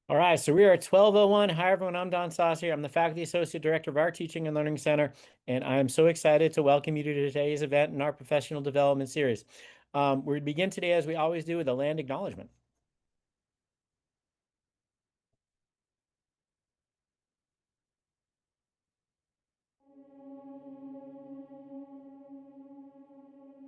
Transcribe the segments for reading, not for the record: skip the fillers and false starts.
All right, so we are at 12:01. Hi, everyone. I'm Don Saucier. I'm the Faculty Associate Director of our Teaching and Learning Center, and I am so excited to welcome you to today's event in our professional development series. We begin today, as we always do, with a land acknowledgement.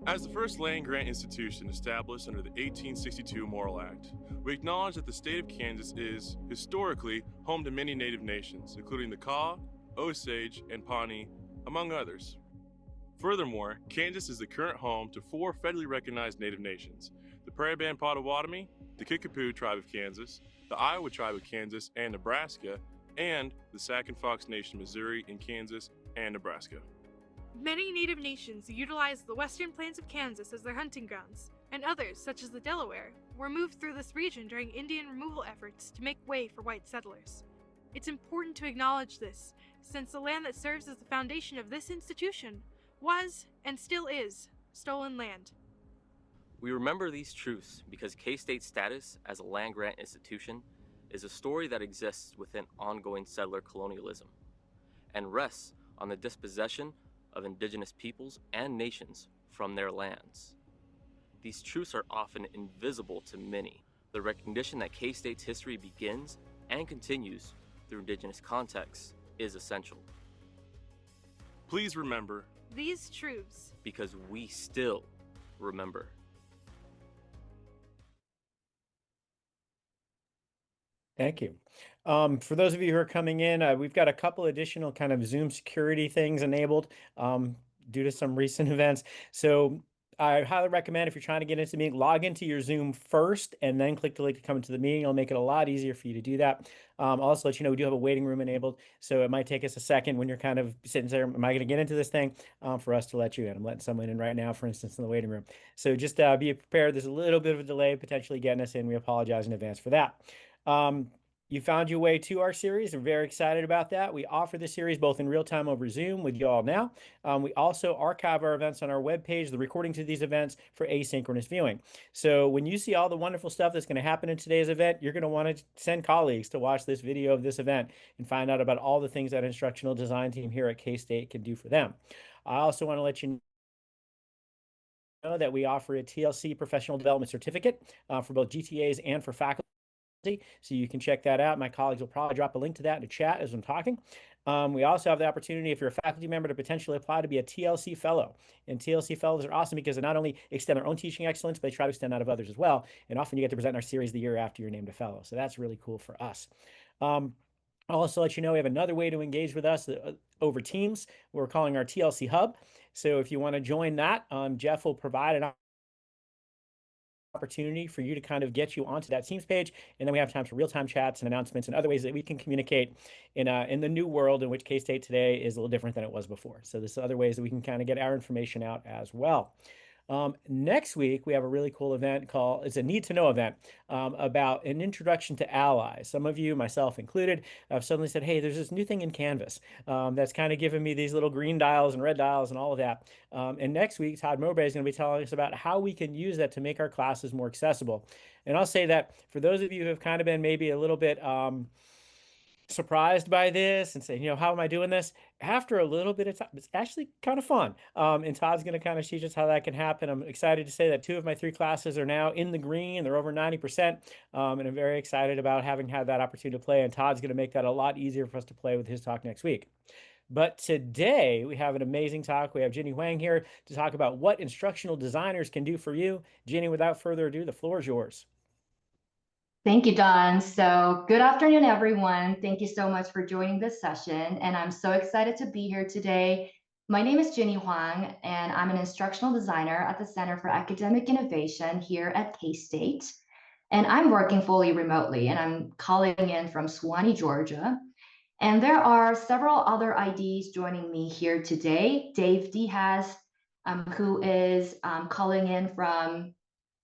As the first land grant institution established under the 1862 Morrill Act, we acknowledge that the state of Kansas is, historically, home to many native nations, including the Kaw, Osage, and Pawnee, among others. Furthermore, Kansas is the current home to 4 federally recognized native nations: the Prairie Band Potawatomi, the Kickapoo Tribe of Kansas, the Iowa Tribe of Kansas and Nebraska, and the Sac and Fox Nation, Missouri, in Kansas and Nebraska. Many native nations utilized the western plains of Kansas as their hunting grounds, and others, such as the Delaware, were moved through this region during Indian removal efforts to make way for white settlers. It's important to acknowledge this, since the land that serves as the foundation of this institution was, and still is, stolen land. We remember these truths because K-State's status as a land-grant institution is a story that exists within ongoing settler colonialism and rests on the dispossession of indigenous peoples and nations from their lands. These truths are often invisible to many. The recognition that K-State's history begins and continues through indigenous contexts is essential. Please remember these truths because we still remember. Thank you. For those of you who are coming in, we've got a couple additional kind of Zoom security things enabled due to some recent events. So I highly recommend, if you're trying to get into the meeting, log into your Zoom first and then click the link to come into the meeting. It'll make it a lot easier for you to do that. I'll also let you know we do have a waiting room enabled, so it might take us a second when you're kind of sitting there, am I going to get into this thing, for us to let you in. I'm letting someone in right now, for instance, in the waiting room. So just be prepared. There's a little bit of a delay potentially getting us in. We apologize in advance for that. You found your way to our series. We're very excited about that. We offer this series both in real time over Zoom with you all now. We also archive our events on our webpage, the recordings of these events, for asynchronous viewing. So when you see all the wonderful stuff that's going to happen in today's event, you're going to want to send colleagues to watch this video of this event and find out about all the things that instructional design team here at K-State can do for them. I also want to let you know that we offer a TLC professional development certificate for both GTAs and for faculty. So you can check that out. My colleagues will probably drop a link to that in the chat as I'm talking. We also have the opportunity, if you're a faculty member, to potentially apply to be a TLC fellow. And TLC fellows are awesome because they not only extend their own teaching excellence, but they try to extend that of others as well. And often you get to present in our series the year after you're named a fellow. So that's really cool for us. I'll also let you know we have another way to engage with us over Teams. We're calling our TLC Hub. So if you want to join that, Jeff will provide an opportunity for you to kind of get you onto that Teams page, and then we have time for real-time chats and announcements and other ways that we can communicate in the new world in which K-State today is a little different than it was before. So there's other ways that we can kind of get our information out as well. Next week, we have a really cool event called, it's a need to know event about an introduction to allies. Some of you, myself included, have suddenly said, hey, there's this new thing in Canvas that's kind of giving me these little green dials and red dials and all of that. And next week, Todd Mowbray is going to be telling us about how we can use that to make our classes more accessible. And I'll say that for those of you who have kind of been maybe a little bit surprised by this and saying, how am I doing this? After a little bit of time, it's actually kind of fun. And Todd's going to kind of teach us how that can happen. I'm excited to say that 2 of my 3 classes are now in the green. They're over 90%. And I'm very excited about having had that opportunity to play. And Todd's going to make that a lot easier for us to play with his talk next week. But today we have an amazing talk. We have Jinny Hwang here to talk about what instructional designers can do for you. Jinny, without further ado, the floor is yours. Thank you, Don. So good afternoon, everyone. Thank you so much for joining this session. And I'm so excited to be here today. My name is Jinny Hwang, and I'm an instructional designer at the Center for Academic Innovation here at K-State. And I'm working fully remotely, and I'm calling in from Suwanee, Georgia. And there are several other IDs joining me here today. Dave Diaz, who is calling in from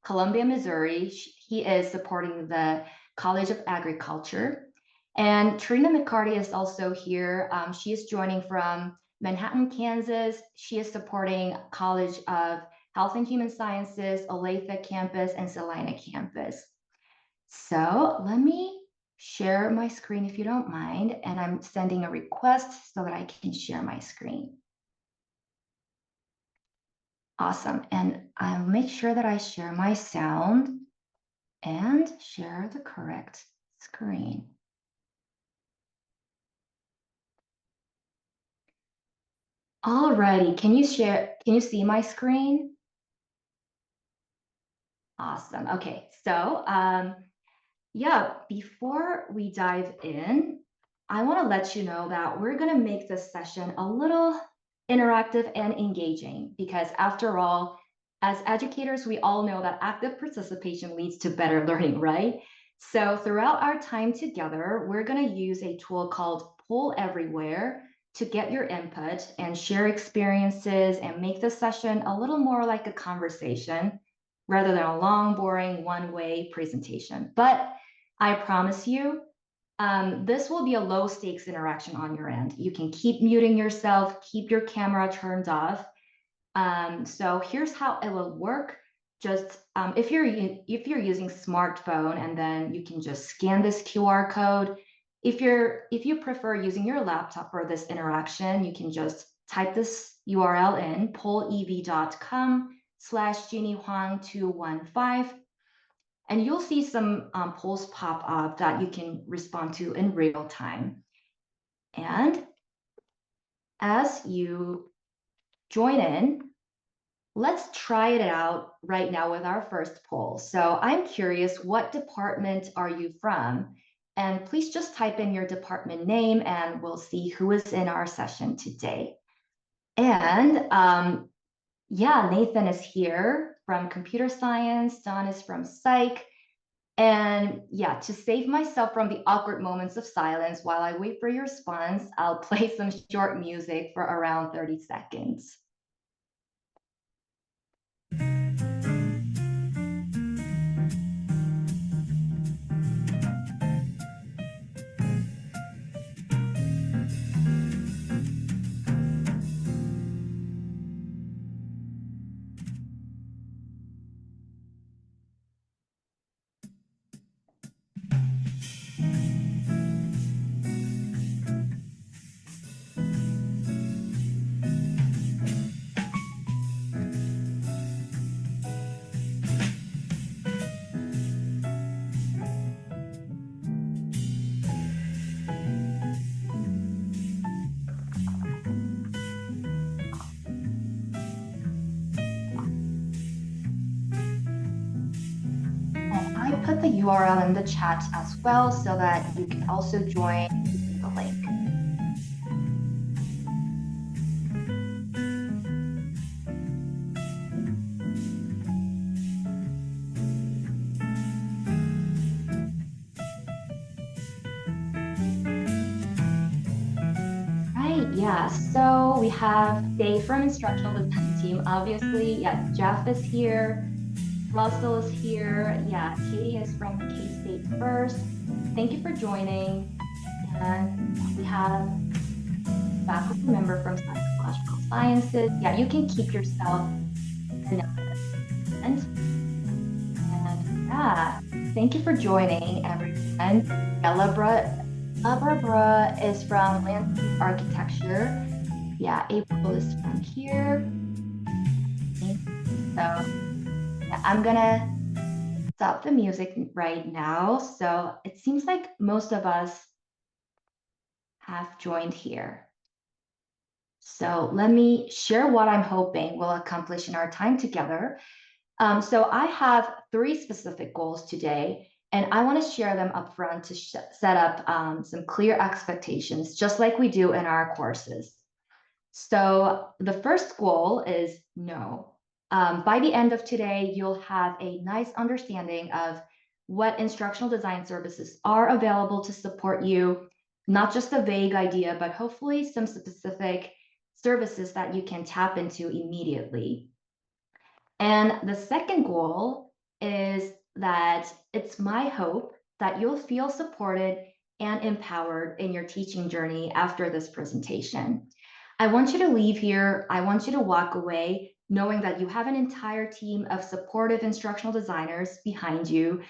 Columbia, Missouri. He is supporting the College of Agriculture. And Trina McCarty is also here. She is joining from Manhattan, Kansas. She is supporting College of Health and Human Sciences, Olathe campus, and Salina campus. So let me share my screen if you don't mind, and I'm sending a request so that I can share my screen. Awesome, and I'll make sure that I share my sound and share the correct screen. Alrighty, can you see my screen? Awesome, okay, so yeah, before we dive in, I want to let you know that we're going to make this session a little interactive and engaging because, after all, as educators, we all know that active participation leads to better learning, right? So, throughout our time together, we're going to use a tool called Poll Everywhere to get your input and share experiences and make the session a little more like a conversation rather than a long, boring, one-way presentation. But I promise you, this will be a low stakes interaction on your end. You can keep muting yourself, keep your camera turned off. So here's how it will work. Just if you're using smartphone, and then you can just scan this QR code. If you prefer using your laptop for this interaction, you can just type this URL in pollev.com/Jinny Hwang 215, and you'll see some polls pop up that you can respond to in real time. And as you join in, let's try it out right now with our first poll. So I'm curious, what department are you from? And please just type in your department name and we'll see who is in our session today. And yeah, Nathan is here from computer science, Don is from psych. And yeah, to save myself from the awkward moments of silence while I wait for your response, I'll play some short music for around 30 seconds. I put the URL in the chat as well so that you can also join using the link. Right, yeah, so we have Dave from Instructional Design Team, obviously. Yeah, Jeff is here. Russell is here. Yeah, Katie is from K-State First. Thank you for joining. And we have faculty member from Psychological Sciences. Yeah, you can keep yourself and yeah, thank you for joining, everyone. Yeah, Barbara is from Landscape Architecture. Yeah, April is from here. So yeah, I'm gonna stop the music right now. So it seems like most of us have joined here. So let me share what I'm hoping we'll accomplish in our time together. So I have 3 specific goals today, and I want to share them up front to set up some clear expectations, just like we do in our courses. So the first goal is know. By the end of today, you'll have a nice understanding of what instructional design services are available to support you, not just a vague idea, but hopefully some specific services that you can tap into immediately. And the second goal is that it's my hope that you'll feel supported and empowered in your teaching journey after this presentation. I want you to leave here, I want you to walk away knowing that you have an entire team of supportive instructional designers behind you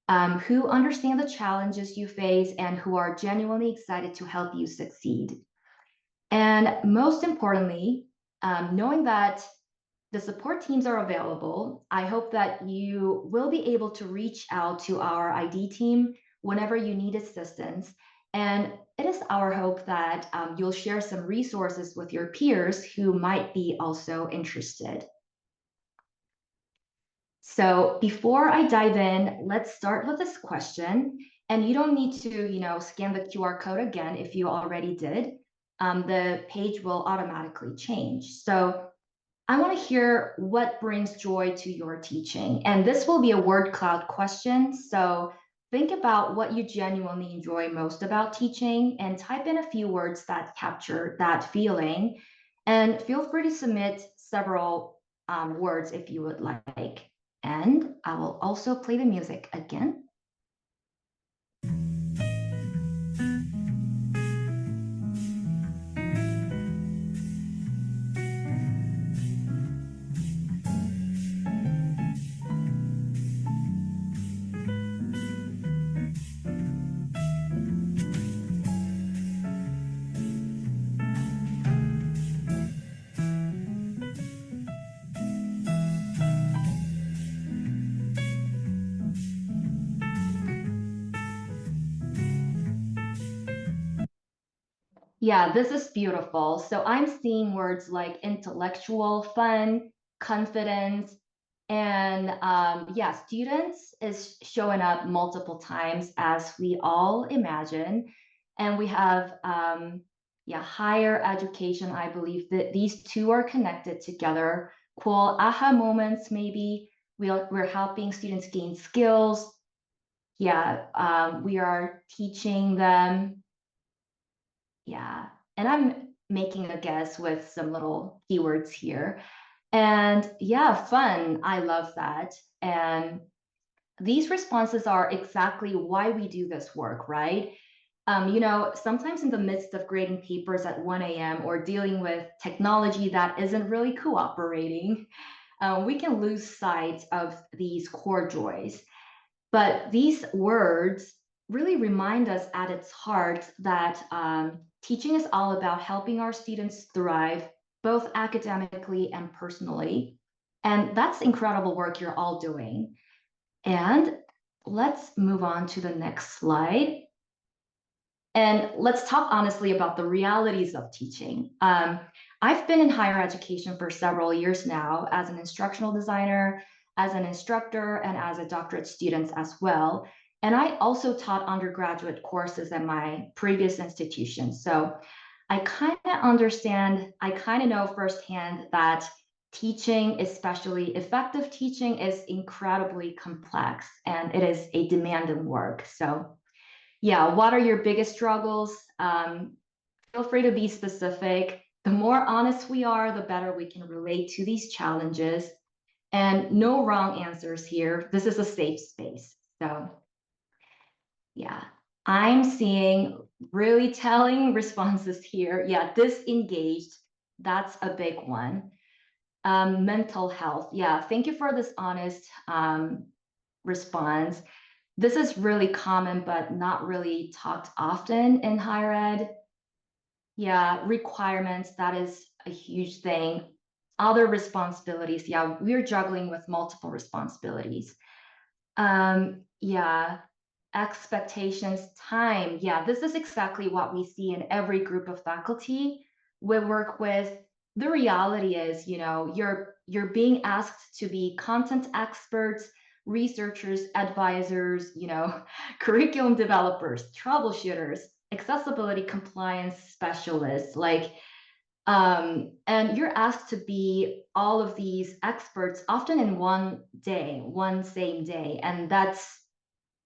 who understand the challenges you face and who are genuinely excited to help you succeed. And most importantly, knowing that the support teams are available, I hope that you will be able to reach out to our ID team whenever you need assistance. And it is our hope that you'll share some resources with your peers who might be also interested. So before I dive in, let's start with this question. And you don't need to, scan the QR code again if you already did. The page will automatically change. So I want to hear what brings joy to your teaching. And this will be a word cloud question. So think about what you genuinely enjoy most about teaching and type in a few words that capture that feeling. And feel free to submit several words if you would like. And I will also play the music again. Yeah, this is beautiful. So I'm seeing words like intellectual, fun, confidence, and yeah, students is showing up multiple times as we all imagine. And we have yeah, higher education. I believe that these two are connected together. Cool aha moments, maybe. We're helping students gain skills. Yeah, we are teaching them, yeah. And I'm making a guess with some little keywords here. And yeah, fun. I love that. And these responses are exactly why we do this work, right? Sometimes in the midst of grading papers at 1 a.m. or dealing with technology that isn't really cooperating, we can lose sight of these core joys. But these words really remind us at its heart that teaching is all about helping our students thrive, both academically and personally. And that's incredible work you're all doing. And let's move on to the next slide. And let's talk honestly about the realities of teaching. I've been in higher education for several years now as an instructional designer, as an instructor, and as a doctorate student as well. And I also taught undergraduate courses at my previous institution. So I kind of understand, I kind of know firsthand that teaching, especially effective teaching, is incredibly complex and it is a demanding work. So yeah, what are your biggest struggles? Feel free to be specific. The more honest we are, the better we can relate to these challenges. And no wrong answers here. This is a safe space. So, yeah, I'm seeing really telling responses here. Yeah, disengaged. That's a big one. Mental health. Yeah, thank you for this honest response. This is really common, but not really talked often in higher ed. Yeah, requirements, that is a huge thing. Other responsibilities, yeah, we're juggling with multiple responsibilities. Yeah, expectations, time. Yeah, this is exactly what we see in every group of faculty we work with. The reality is, you're being asked to be content experts, researchers, advisors, curriculum developers, troubleshooters, accessibility compliance specialists, and you're asked to be all of these experts often in one day, one same day, and that's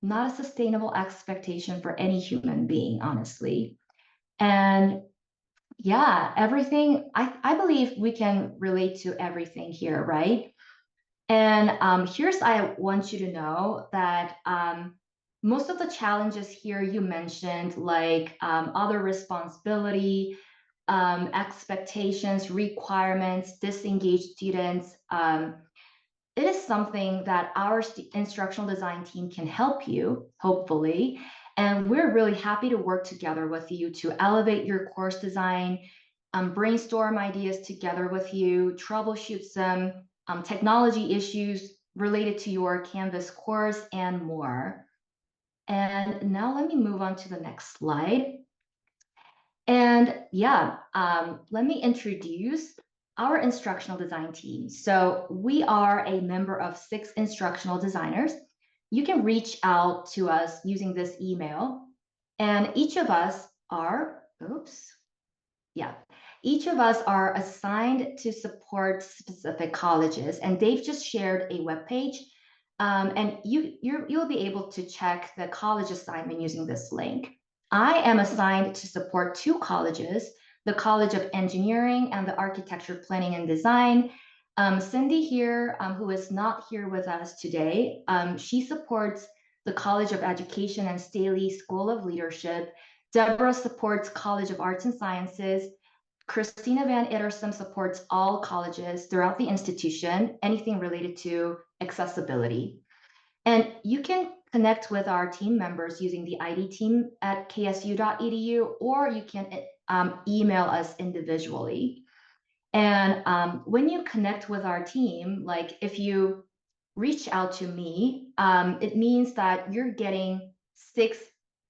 not a sustainable expectation for any human being, honestly. And yeah, everything, I believe we can relate to everything here, right? And here's I want you to know that most of the challenges here you mentioned, like other responsibility, expectations, requirements, disengaged students, it is something that our instructional design team can help you, hopefully. And we're really happy to work together with you to elevate your course design, brainstorm ideas together with you, troubleshoot some technology issues related to your Canvas course, and more. And now let me move on to the next slide. And yeah, let me introduce our instructional design team. So we are a member of 6 instructional designers. You can reach out to us using this email, and each of us are, each of us are assigned to support specific colleges, and they've just shared a webpage. And you'll be able to check the college assignment using this link. I am assigned to support 2 colleges, the College of Engineering and the Architecture Planning and Design. Cindy here, who is not here with us today, she supports the College of Education and Staley School of Leadership. Deborah supports College of Arts and Sciences. Christina Van Ittersum supports all colleges throughout the institution, anything related to accessibility. And you can connect with our team members using the ID team at ksu.edu, or you can email us individually. And when you connect with our team, like if you reach out to me, it means that you're getting 6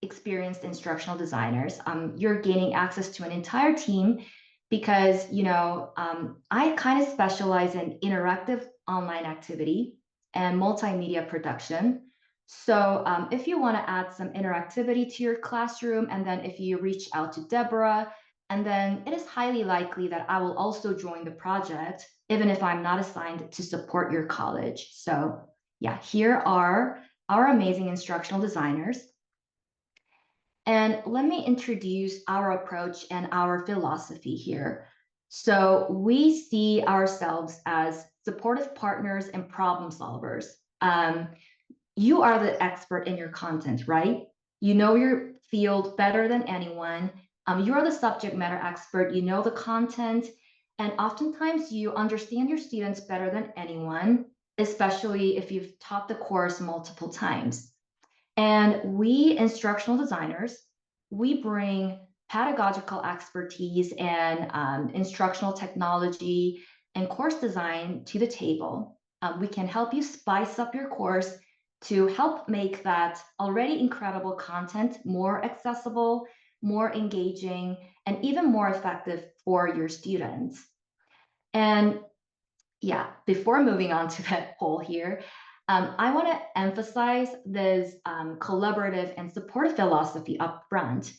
experienced instructional designers. You're gaining access to an entire team because, I kind of specialize in interactive online activity and multimedia production. So if you want to add some interactivity to your classroom, and then if you reach out to Deborah, and then it is highly likely that I will also join the project, even if I'm not assigned to support your college. So yeah, here are our amazing instructional designers. And let me introduce our approach and our philosophy here. So we see ourselves as supportive partners and problem solvers. You are the expert in your content, right? You know your field better than anyone. You are the subject matter expert, you know the content, and oftentimes you understand your students better than anyone, especially if you've taught the course multiple times. And we instructional designers, we bring pedagogical expertise and instructional technology and course design to the table. We can help you spice up your course to help make that already incredible content more accessible, more engaging, and even more effective for your students. And yeah, before moving on to that poll here, I want to emphasize this collaborative and supportive philosophy up front,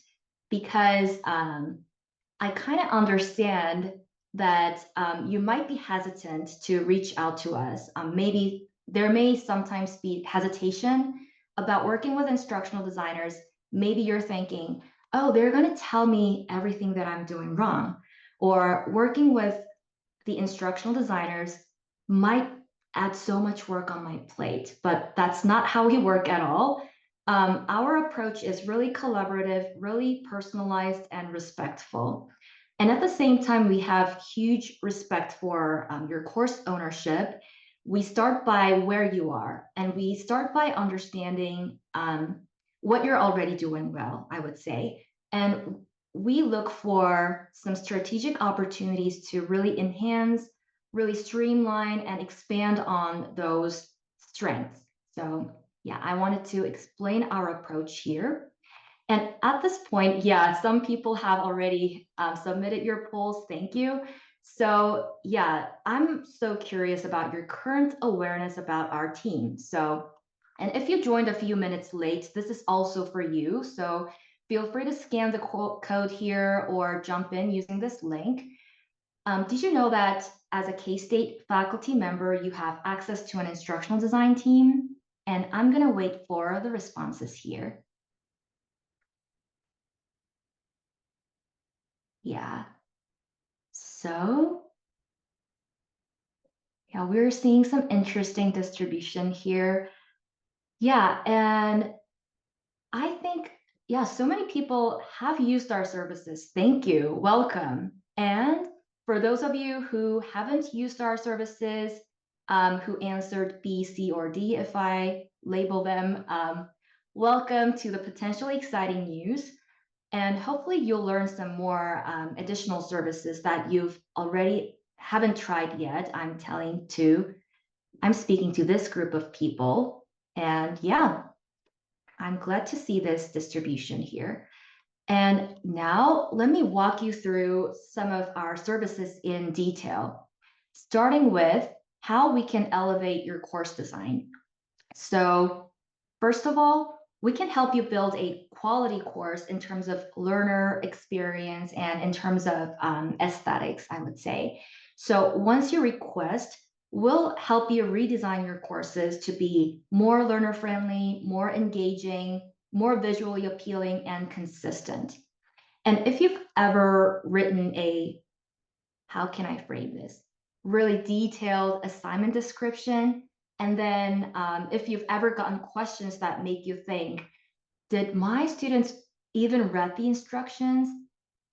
because I kind of understand that you might be hesitant to reach out to us. Maybe there may sometimes be hesitation about working with instructional designers. Maybe you're thinking, oh, they're going to tell me everything that I'm doing wrong. Or working with the instructional designers might add so much work on my plate, but that's not how we work at all. Our approach is really collaborative, really personalized, and respectful. And at the same time, we have huge respect for your course ownership. We start by where you are, and we start by understanding what you're already doing well, I would say. And we look for some strategic opportunities to really enhance, really streamline, and expand on those strengths. So yeah, I wanted to explain our approach here. And at this point, yeah, some people have already submitted your polls. Thank you. So yeah, I'm so curious about your current awareness about our team. So, and if you joined a few minutes late, this is also for you. So feel free to scan the code here or jump in using this link. Did you know that as a K-State faculty member, you have access to an instructional design team? And I'm gonna wait for the responses here. Yeah. So, yeah, we're seeing some interesting distribution here. Yeah, and I think, yeah, so many people have used our services. Thank you. Welcome. And for those of you who haven't used our services, who answered B, C, or D, if I label them. Welcome to the potentially exciting news. And hopefully you'll learn some more additional services that you've already haven't tried yet. I'm speaking to this group of people. And yeah, I'm glad to see this distribution here. And now let me walk you through some of our services in detail, starting with how we can elevate your course design. So first of all, we can help you build a quality course in terms of learner experience and in terms of aesthetics, I would say. So once you request, we'll help you redesign your courses to be more learner friendly, more engaging, more visually appealing, and consistent. And if you've ever written how can I frame this? Really detailed assignment description. And then if you've ever gotten questions that make you think, did my students even read the instructions?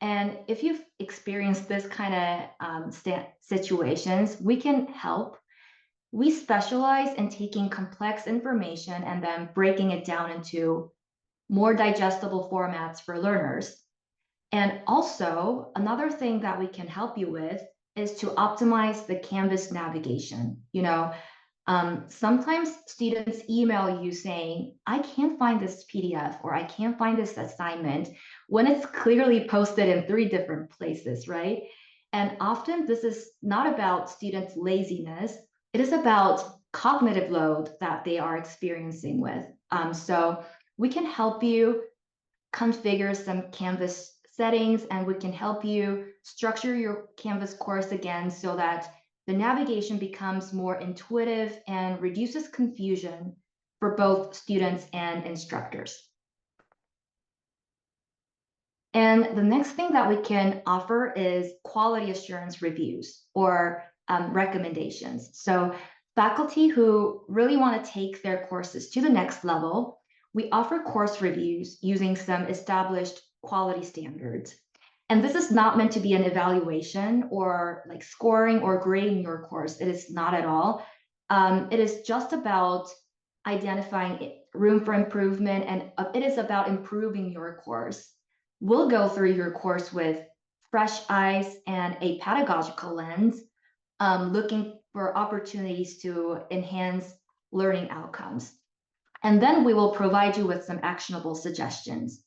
And if you've experienced this kind of situations, we can help. We specialize in taking complex information and then breaking it down into more digestible formats for learners. And also, another thing that we can help you with is to optimize the Canvas navigation. Sometimes students email you saying, I can't find this PDF or I can't find this assignment when it's clearly posted in 3 different places, right? And often this is not about students' laziness, it is about cognitive load that they are experiencing with. So we can help you configure some Canvas settings, and we can help you structure your Canvas course again so that the navigation becomes more intuitive and reduces confusion for both students and instructors. And the next thing that we can offer is quality assurance reviews or recommendations. So faculty who really want to take their courses to the next level, we offer course reviews using some established quality standards. And this is not meant to be an evaluation or like scoring or grading your course. It is not at all. It is just about identifying room for improvement, and it is about improving your course. We'll go through your course with fresh eyes and a pedagogical lens, looking for opportunities to enhance learning outcomes. And then we will provide you with some actionable suggestions.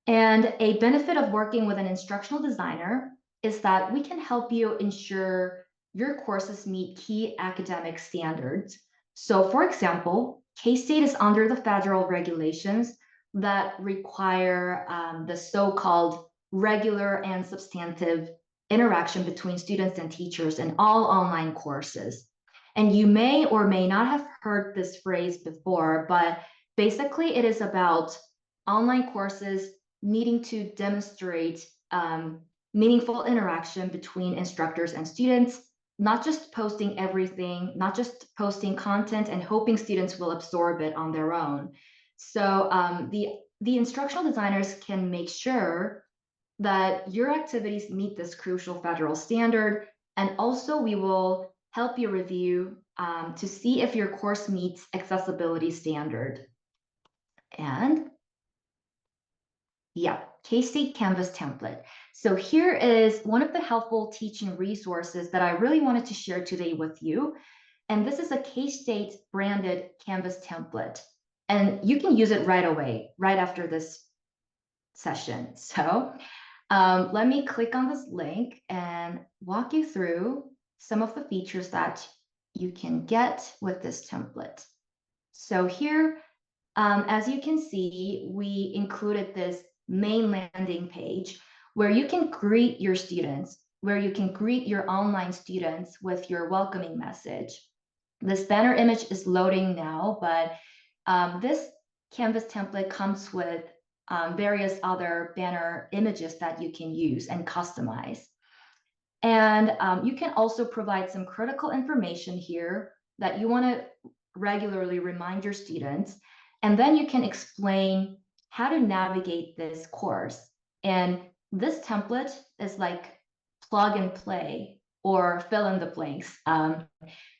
And a benefit of working with an instructional designer is that we can help you ensure your courses meet key academic standards. So for example, K-State is under the federal regulations that require the so-called regular and substantive interaction between students and teachers in all online courses. And you may or may not have heard this phrase before, but basically it is about online courses needing to demonstrate meaningful interaction between instructors and students, not just posting everything, not just posting content and hoping students will absorb it on their own. So the instructional designers can make sure that your activities meet this crucial federal standard. And also we will help you review to see if your course meets accessibility standard. And yeah, K-State Canvas template. So here is one of the helpful teaching resources that I really wanted to share today with you. And this is a K-State branded Canvas template. And you can use it right away, right after this session. So let me click on this link and walk you through some of the features that you can get with this template. So here, as you can see, we included this main landing page where you can greet your students, where you can greet your online students with your welcoming message. This banner image is loading now, but this Canvas template comes with various other banner images that you can use and customize. And you can also provide some critical information here that you want to regularly remind your students. And then you can explain how to navigate this course. And this template is like plug and play. or fill in the blanks.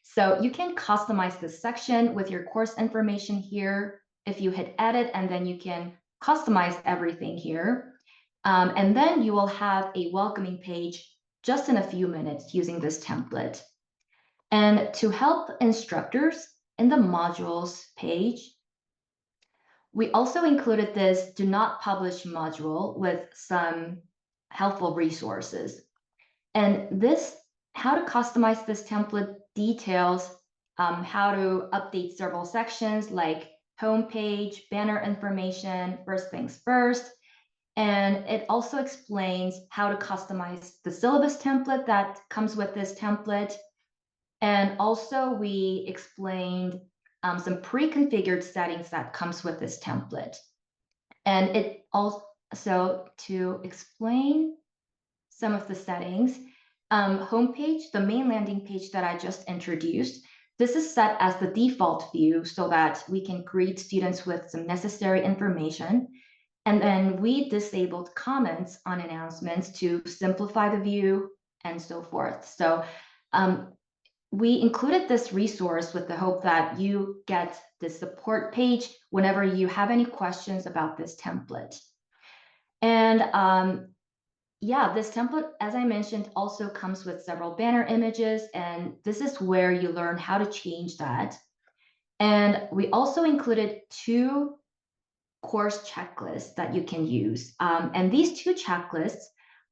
So you can customize this section with your course information here. If you hit edit, and then you can customize everything here. And then you will have a welcoming page just in a few minutes using this template. And to help instructors in the modules page, we also included this do not publish module with some helpful resources. And this, how to customize this template details how to update several sections like homepage, banner information, first things first. And it also explains how to customize the syllabus template that comes with this template. And also we explained some pre-configured settings that comes with this template. And it also, to explain some of the settings, homepage, the main landing page that I just introduced, this is set as the default view so that we can greet students with some necessary information. And then we disabled comments on announcements to simplify the view and so forth. So we included this resource with the hope that you get the support page whenever you have any questions about this template. And yeah, this template, as I mentioned, also comes with several banner images, and this is where you learn how to change that. And we also included 2 course checklists that you can use. And these 2 checklists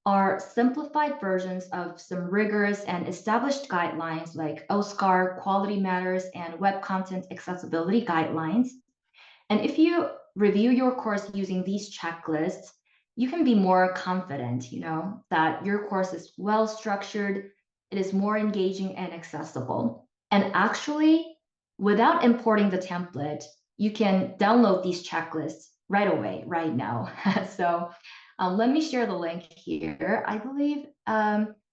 are simplified versions of some rigorous and established guidelines like OSCAR, Quality Matters, and Web Content Accessibility Guidelines. And if you review your course using these checklists, you can be more confident, that your course is well structured, it is more engaging and accessible. And actually, without importing the template, you can download these checklists right away, right now. So let me share the link here. I believe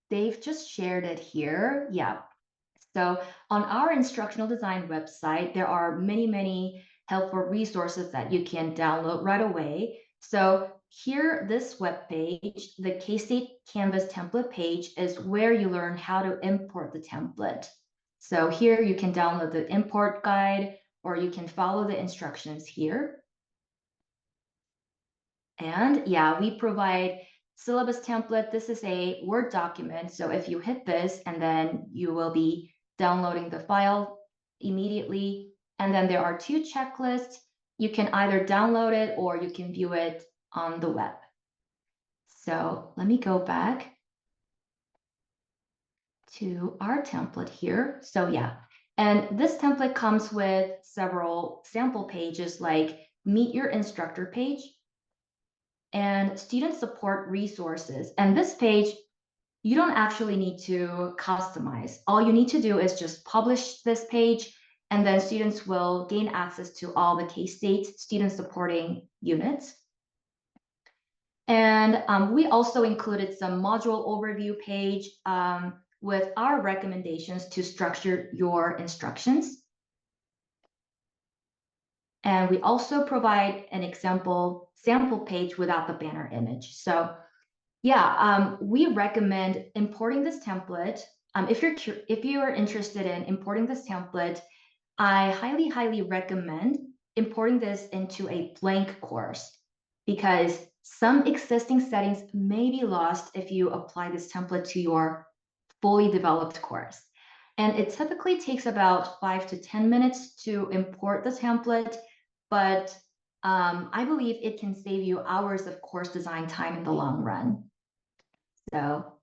they've just shared it here. Yeah. So on our instructional design website, there are many, many helpful resources that you can download right away. So here, this web page, the K-State Canvas template page, is where you learn how to import the template. So here you can download the import guide, or you can follow the instructions here. And yeah, we provide syllabus template. This is a Word document. So if you hit this, and then you will be downloading the file immediately. And then there are 2 checklists. You can either download it or you can view it on the web. So let me go back to our template here. So yeah, and this template comes with several sample pages like Meet Your Instructor page and Student Support Resources. And this page, you don't actually need to customize. All you need to do is just publish this page, and then students will gain access to all the K-State student supporting units. And we also included some module overview page with our recommendations to structure your instructions. And we also provide an example sample page without the banner image. So yeah, we recommend importing this template. If you are interested in importing this template, I highly, highly recommend importing this into a blank course, because some existing settings may be lost if you apply this template to your fully developed course. And it typically takes about 5 to 10 minutes to import the template, but I believe it can save you hours of course design time in the long run. So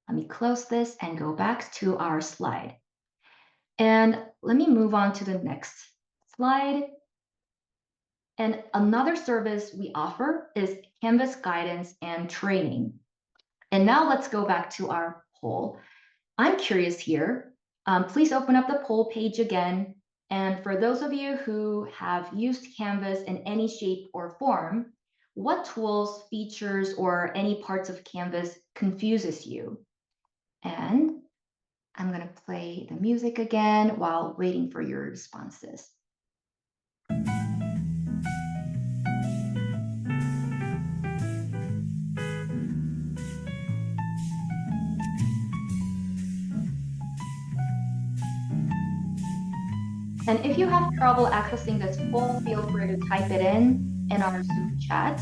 let me close this and go back to our slide. And let me move on to the next slide. And another service we offer is Canvas guidance and training. And now let's go back to our poll. I'm curious here. Please open up the poll page again. And for those of you who have used Canvas in any shape or form, what tools, features, or any parts of Canvas confuses you? And I'm going to play the music again while waiting for your responses. And if you have trouble accessing this poll, feel free to type it in our Zoom chat.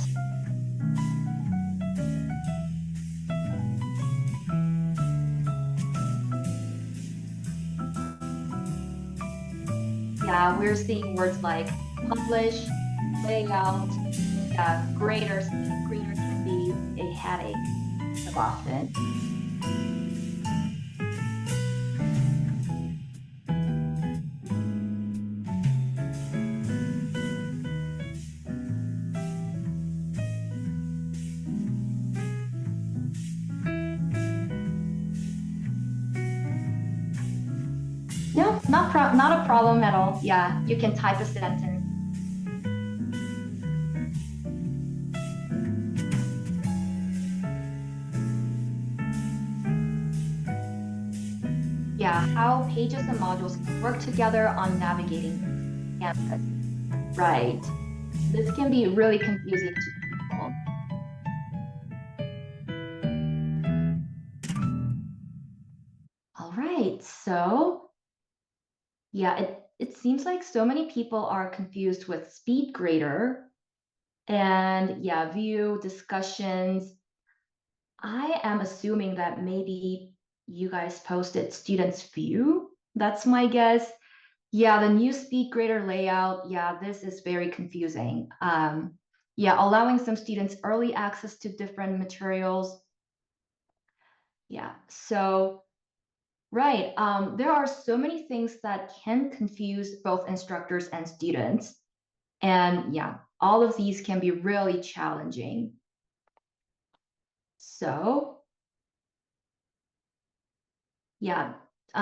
Yeah, we're seeing words like publish, layout, grader can be a headache of often. No, not a problem at all. Yeah, you can type a sentence. Yeah, how pages and modules can work together on navigating Canvas. Right. This can be really confusing to people. All right, so yeah, it seems like so many people are confused with SpeedGrader and yeah, view discussions. I am assuming that maybe you guys posted students view. That's my guess. Yeah, the new SpeedGrader layout. Yeah, this is very confusing. Yeah, allowing some students early access to different materials. Yeah, so right. There are so many things that can confuse both instructors and students. And yeah, all of these can be really challenging. So yeah,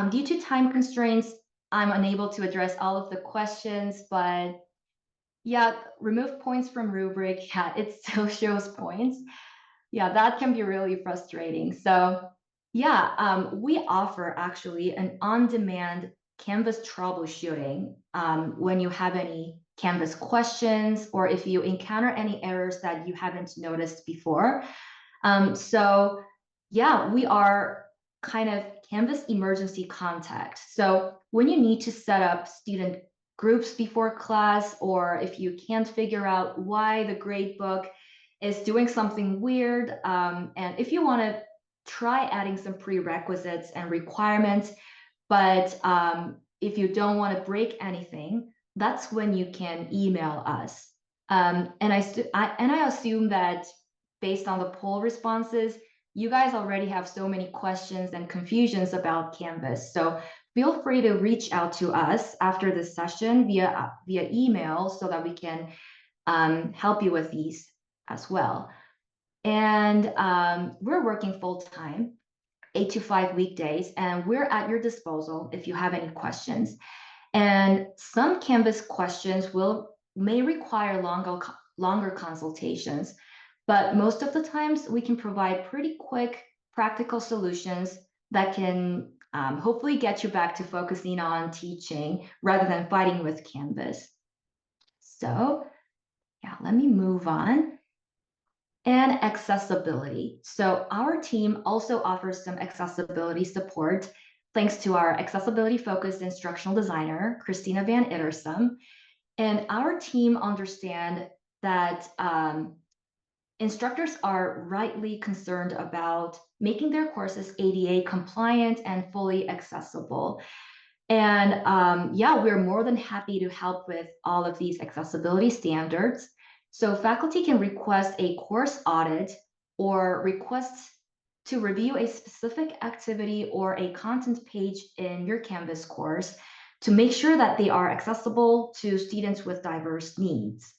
due to time constraints, I'm unable to address all of the questions, but yeah, remove points from rubric. Yeah, it still shows points. Yeah, that can be really frustrating. So yeah, we offer actually an on-demand Canvas troubleshooting when you have any Canvas questions or if you encounter any errors that you haven't noticed before. So yeah, we are kind of Canvas emergency contact. So when you need to set up student groups before class, or if you can't figure out why the gradebook is doing something weird, and if you want to try adding some prerequisites and requirements, but if you don't want to break anything, that's when you can email us. And I assume that based on the poll responses, you guys already have so many questions and confusions about Canvas. So feel free to reach out to us after this session via email so that we can help you with these as well. And we're working full time, 8 to 5 weekdays, and we're at your disposal if you have any questions. And some Canvas questions may require longer consultations, but most of the times we can provide pretty quick, practical solutions that can hopefully get you back to focusing on teaching rather than fighting with Canvas. So yeah, let me move on. And accessibility. So our team also offers some accessibility support thanks to our accessibility-focused instructional designer, Christina Van Ittersum. And our team understand that instructors are rightly concerned about making their courses ADA compliant and fully accessible. And yeah, we're more than happy to help with all of these accessibility standards. So faculty can request a course audit or request to review a specific activity or a content page in your Canvas course to make sure that they are accessible to students with diverse needs.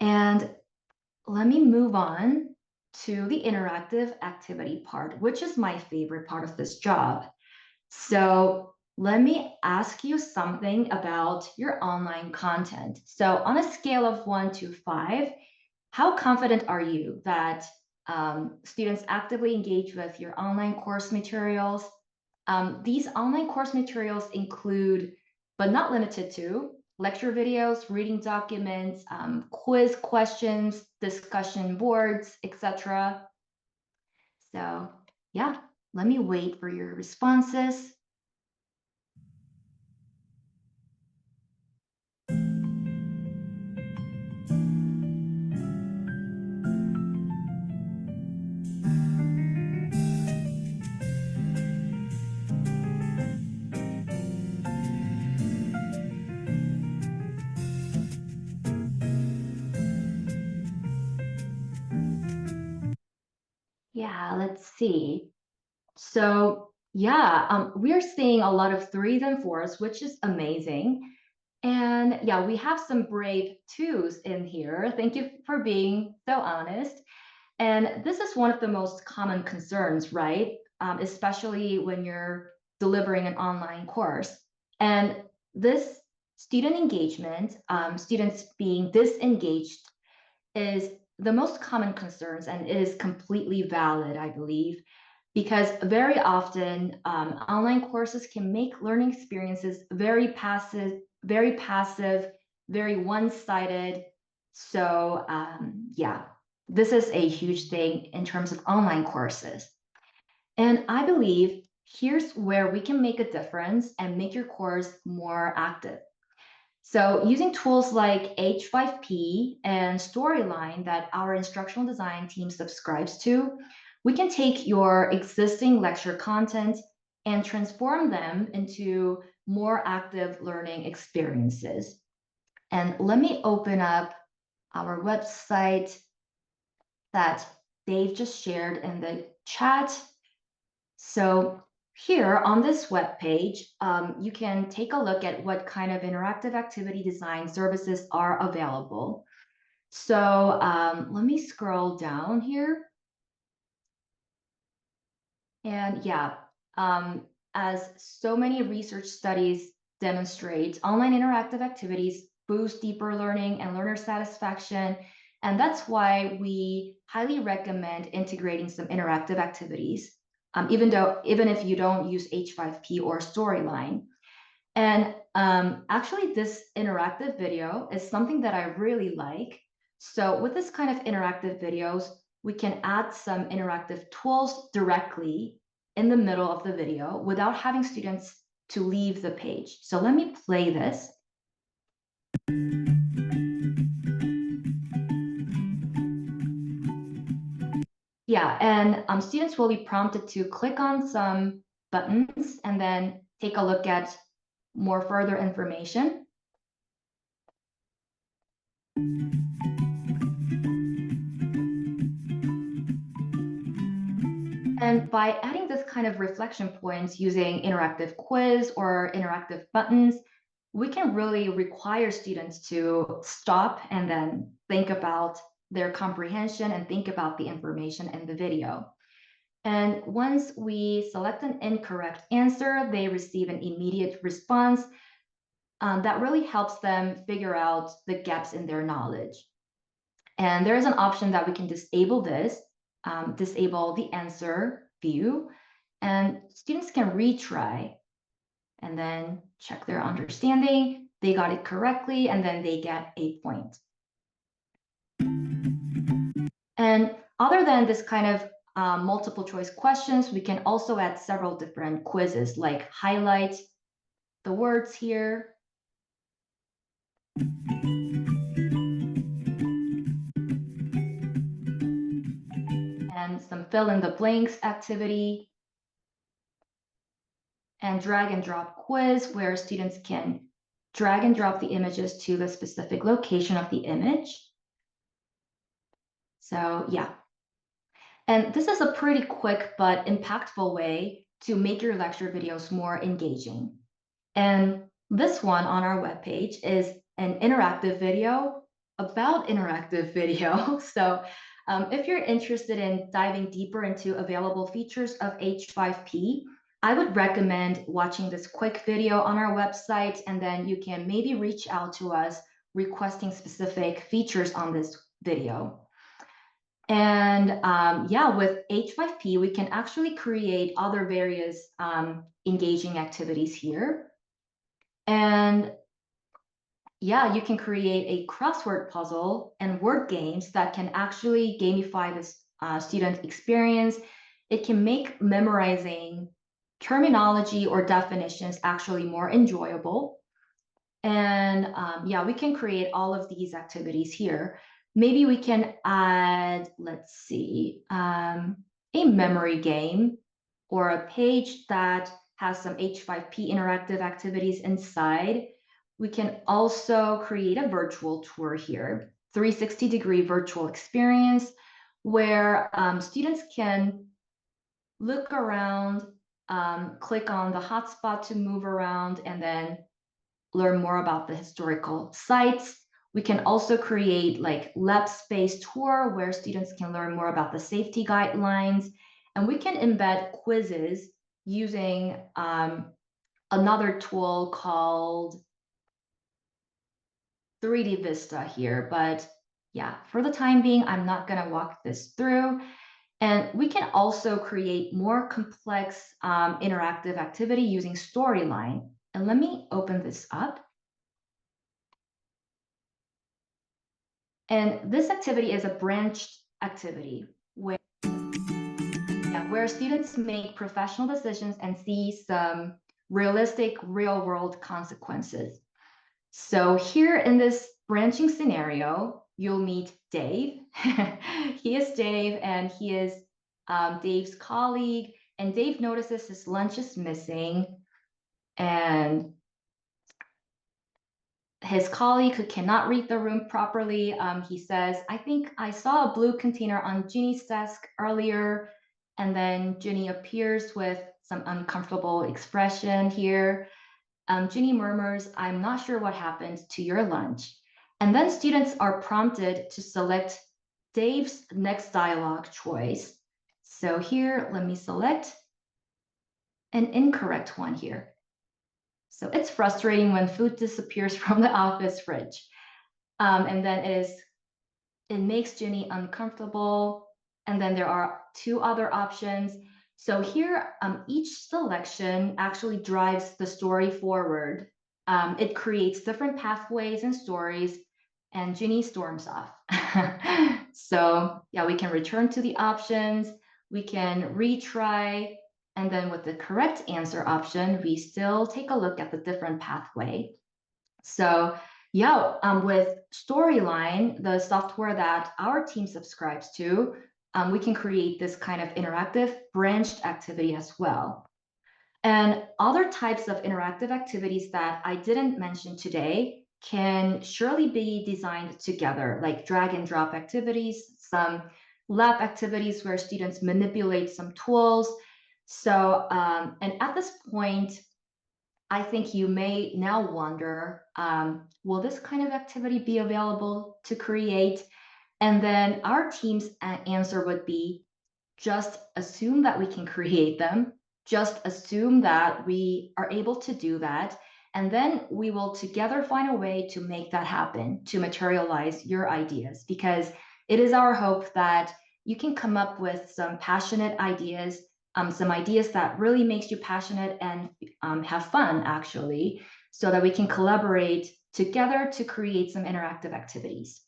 And let me move on to the interactive activity part, which is my favorite part of this job. So let me ask you something about your online content. So on a scale of 1 to 5, how confident are you that students actively engage with your online course materials? These online course materials include, but not limited to, lecture videos, reading documents, quiz questions, discussion boards, etc. So yeah, let me wait for your responses. Yeah, let's see. So yeah, we're seeing a lot of threes and fours, which is amazing. And yeah, we have some brave twos in here. Thank you for being so honest. And this is one of the most common concerns, right? Especially when you're delivering an online course. And this student engagement, students being disengaged, is the most common concerns, and it is completely valid, I believe, because very often online courses can make learning experiences very one-sided. So yeah, this is a huge thing in terms of online courses. And I believe here's where we can make a difference and make your course more active. So using tools like H5P and Storyline that our instructional design team subscribes to, we can take your existing lecture content and transform them into more active learning experiences. And let me open up our website that Dave just shared in the chat. So here on this web page, you can take a look at what kind of interactive activity design services are available. So let me scroll down here. And yeah, as so many research studies demonstrate, online interactive activities boost deeper learning and learner satisfaction. And that's why we highly recommend integrating some interactive activities, even if you don't use H5P or Storyline. And actually, this interactive video is something that I really like. So with this kind of interactive videos, we can add some interactive tools directly in the middle of the video without having students to leave the page. So let me play this. Yeah, and students will be prompted to click on some buttons and then take a look at more further information. And by adding this kind of reflection points using interactive quiz or interactive buttons, we can really require students to stop and then think about their comprehension and think about the information in the video. And once we select an incorrect answer, they receive an immediate response that really helps them figure out the gaps in their knowledge. And there is an option that we can disable this, disable the answer view, and students can retry and then check their understanding. They got it correctly, and then they get a point. And other than this kind of multiple choice questions, we can also add several different quizzes, like highlight the words here. And some fill in the blanks activity. And drag and drop quiz, where students can drag and drop the images to the specific location of the image. So yeah. And this is a pretty quick but impactful way to make your lecture videos more engaging. And this one on our webpage is an interactive video about interactive video. So if you're interested in diving deeper into available features of H5P, I would recommend watching this quick video on our website, and then you can maybe reach out to us requesting specific features on this video. And yeah, with H5P, we can actually create other various engaging activities here. And yeah, you can create a crossword puzzle and word games that can actually gamify this student experience. It can make memorizing terminology or definitions actually more enjoyable. And yeah, we can create all of these activities here. Maybe we can add, let's see, a memory game or a page that has some H5P interactive activities inside. We can also create a virtual tour here, 360-degree virtual experience where students can look around, click on the hotspot to move around, and then learn more about the historical sites. We can also create like lab space tour where students can learn more about the safety guidelines. And we can embed quizzes using another tool called 3D Vista here. But yeah, for the time being, I'm not gonna walk this through. And we can also create more complex interactive activity using Storyline. And let me open this up. And this activity is a branched activity where students make professional decisions and see some realistic real world consequences. So here in this branching scenario, you'll meet Dave. He is Dave, and he is Dave's colleague. And Dave notices his lunch is missing, and his colleague who cannot read the room properly, he says, I think I saw a blue container on Jinny's desk earlier. And then Jinny appears with some uncomfortable expression here. Jinny murmurs, I'm not sure what happened to your lunch. And then students are prompted to select Dave's next dialogue choice. So here, let me select an incorrect one here. So it's frustrating when food disappears from the office fridge. And then it makes Jinny uncomfortable. And then there are two other options. So here, each selection actually drives the story forward. It creates different pathways and stories, and Jinny storms off. So yeah, we can return to the options, we can retry, and then with the correct answer option, we still take a look at the different pathway. So yeah, with Storyline, the software that our team subscribes to, we can create this kind of interactive branched activity as well. And other types of interactive activities that I didn't mention today can surely be designed together, like drag and drop activities, some lab activities where students manipulate some tools. So, and at this point, I think you may now wonder, will this kind of activity be available to create? And then our team's answer would be, just assume that we can create them. Just assume that we are able to do that. And then we will together find a way to make that happen, to materialize your ideas, because it is our hope that you can come up with some passionate ideas, some ideas that really makes you passionate and have fun, actually, so that we can collaborate together to create some interactive activities.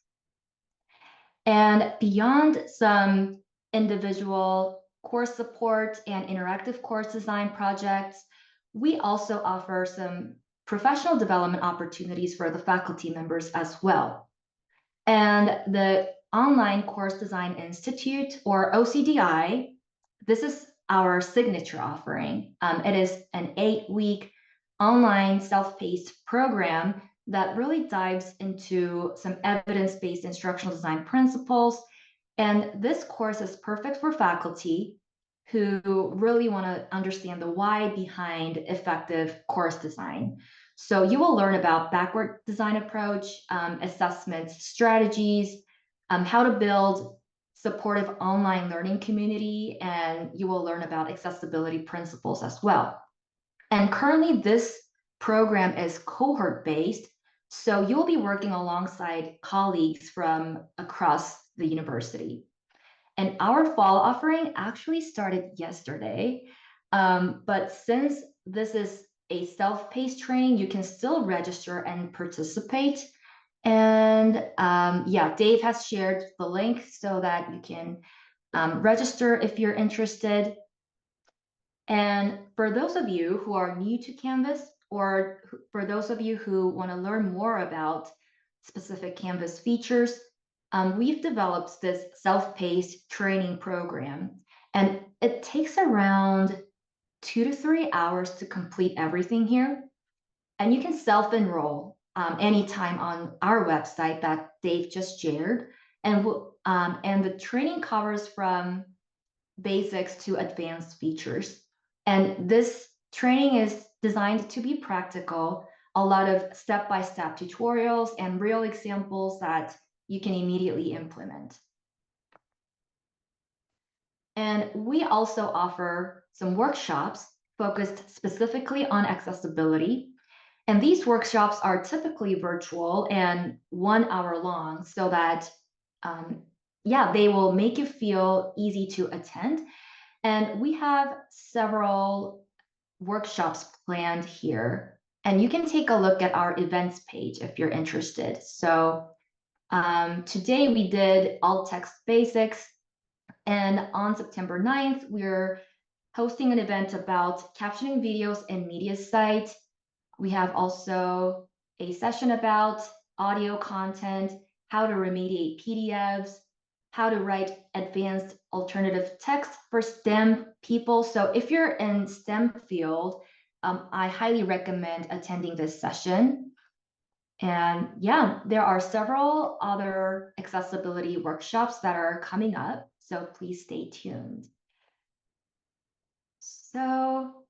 And beyond some individual course support and interactive course design projects, we also offer some professional development opportunities for the faculty members as well. And the Online Course Design Institute, or OCDI, this is our signature offering. It is an 8-week online self-paced program that really dives into some evidence-based instructional design principles. And this course is perfect for faculty who really want to understand the why behind effective course design. So you will learn about backward design approach, assessment strategies, how to build supportive online learning community, and you will learn about accessibility principles as well. And currently this program is cohort-based, so you'll be working alongside colleagues from across the university. And our fall offering actually started yesterday, but since this is a self-paced training, you can still register and participate. And yeah, Dave has shared the link so that you can register if you're interested. And for those of you who are new to Canvas, or for those of you who want to learn more about specific Canvas features, we've developed this self-paced training program, and it takes around 2 to 3 hours to complete everything here. And you can self-enroll anytime on our website that Dave just shared. and the training covers from basics to advanced features. And this training is designed to be practical, a lot of step-by-step tutorials and real examples that you can immediately implement. And we also offer some workshops focused specifically on accessibility. And these workshops are typically virtual and 1 hour long so that, yeah, they will make you feel easy to attend. And we have several workshops planned here. And you can take a look at our events page if you're interested. So today we did alt text basics. And on September 9th, we're hosting an event about captioning videos in media site. We have also a session about audio content, how to remediate PDFs, how to write advanced alternative text for STEM people. So if you're in STEM field, I highly recommend attending this session. And yeah, there are several other accessibility workshops that are coming up, so please stay tuned. So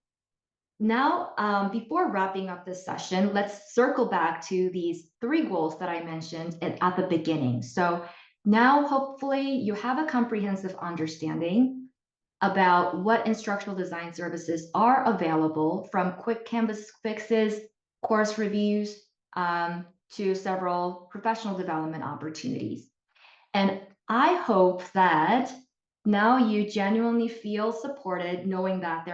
now, before wrapping up this session, let's circle back to these 3 goals that I mentioned at the beginning. So now, hopefully, you have a comprehensive understanding about what instructional design services are available, from quick Canvas fixes, course reviews, to several professional development opportunities. And I hope that now you genuinely feel supported, knowing that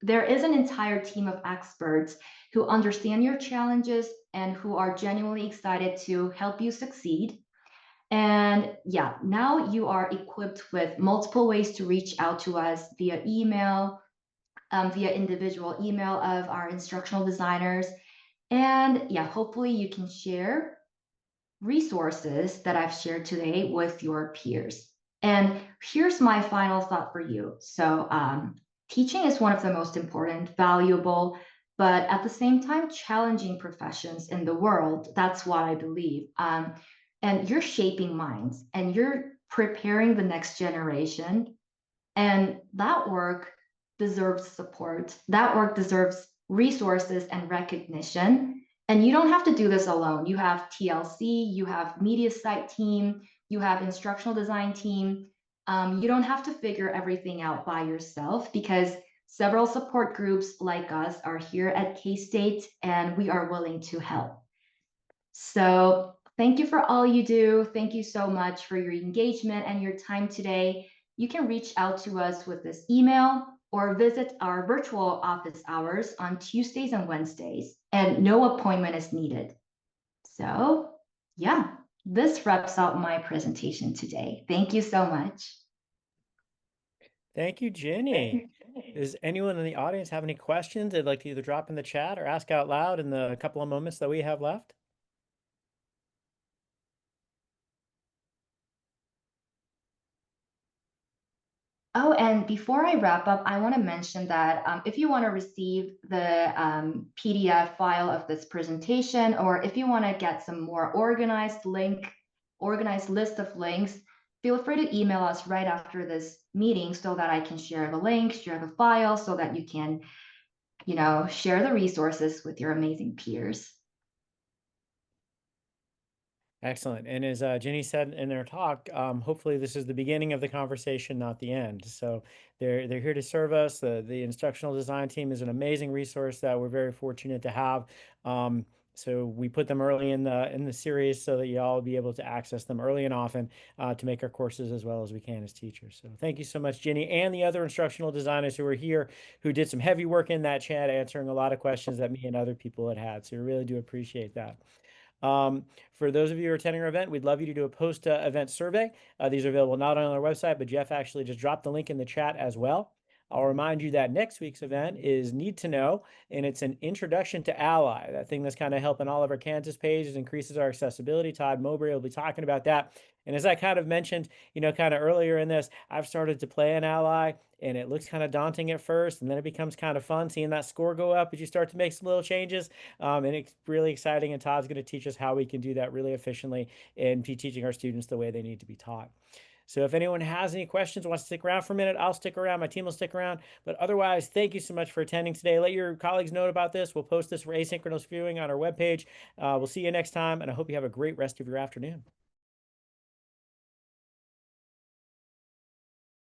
there is an entire team of experts who understand your challenges and who are genuinely excited to help you succeed. And yeah, now you are equipped with multiple ways to reach out to us via email, via individual email of our instructional designers. And yeah, hopefully you can share resources that I've shared today with your peers. And here's my final thought for you. So teaching is one of the most important, valuable, but at the same time, challenging professions in the world. That's what I believe. And you're shaping minds and you're preparing the next generation. And that work deserves support. That work deserves resources and recognition. And you don't have to do this alone. You have TLC, you have media site team, you have instructional design team. You don't have to figure everything out by yourself, because several support groups like us are here at K-State and we are willing to help. So thank you for all you do. Thank you so much for your engagement and your time today. You can reach out to us with this email or visit our virtual office hours on Tuesdays and Wednesdays, and no appointment is needed. So yeah, this wraps up my presentation today. Thank you so much. Thank you, Jinny. Does anyone in the audience have any questions they'd like to either drop in the chat or ask out loud in the couple of moments that we have left? Oh, and before I wrap up, I want to mention that if you want to receive the PDF file of this presentation, or if you want to get some more organized list of links, feel free to email us right after this meeting so that I can share the link, share the file, so that you can, share the resources with your amazing peers. Excellent. And as Jinny said in their talk, hopefully this is the beginning of the conversation, not the end. So they're here to serve us. The instructional design team is an amazing resource that we're very fortunate to have. So we put them early in the series so that you all will be able to access them early and often to make our courses as well as we can as teachers. So thank you so much, Jinny, and the other instructional designers who are here, who did some heavy work in that chat, answering a lot of questions that me and other people had. So we really do appreciate that. For those of you who are attending our event, we'd love you to do a post-event survey. These are available not only on our website, but Jeff actually just dropped the link in the chat as well. I'll remind you that next week's event is Need to Know, and it's an introduction to Ally, that thing that's kind of helping all of our Kansas pages, increases our accessibility. Todd Mowbray will be talking about that. And as I kind of mentioned, kind of earlier in this, I've started to play an Ally, and it looks kind of daunting at first, and then it becomes kind of fun seeing that score go up as you start to make some little changes. And it's really exciting. And Todd's going to teach us how we can do that really efficiently and be teaching our students the way they need to be taught. So if anyone has any questions, wants to stick around for a minute, I'll stick around. My team will stick around. But otherwise, thank you so much for attending today. Let your colleagues know about this. We'll post this for asynchronous viewing on our webpage. We'll see you next time, and I hope you have a great rest of your afternoon.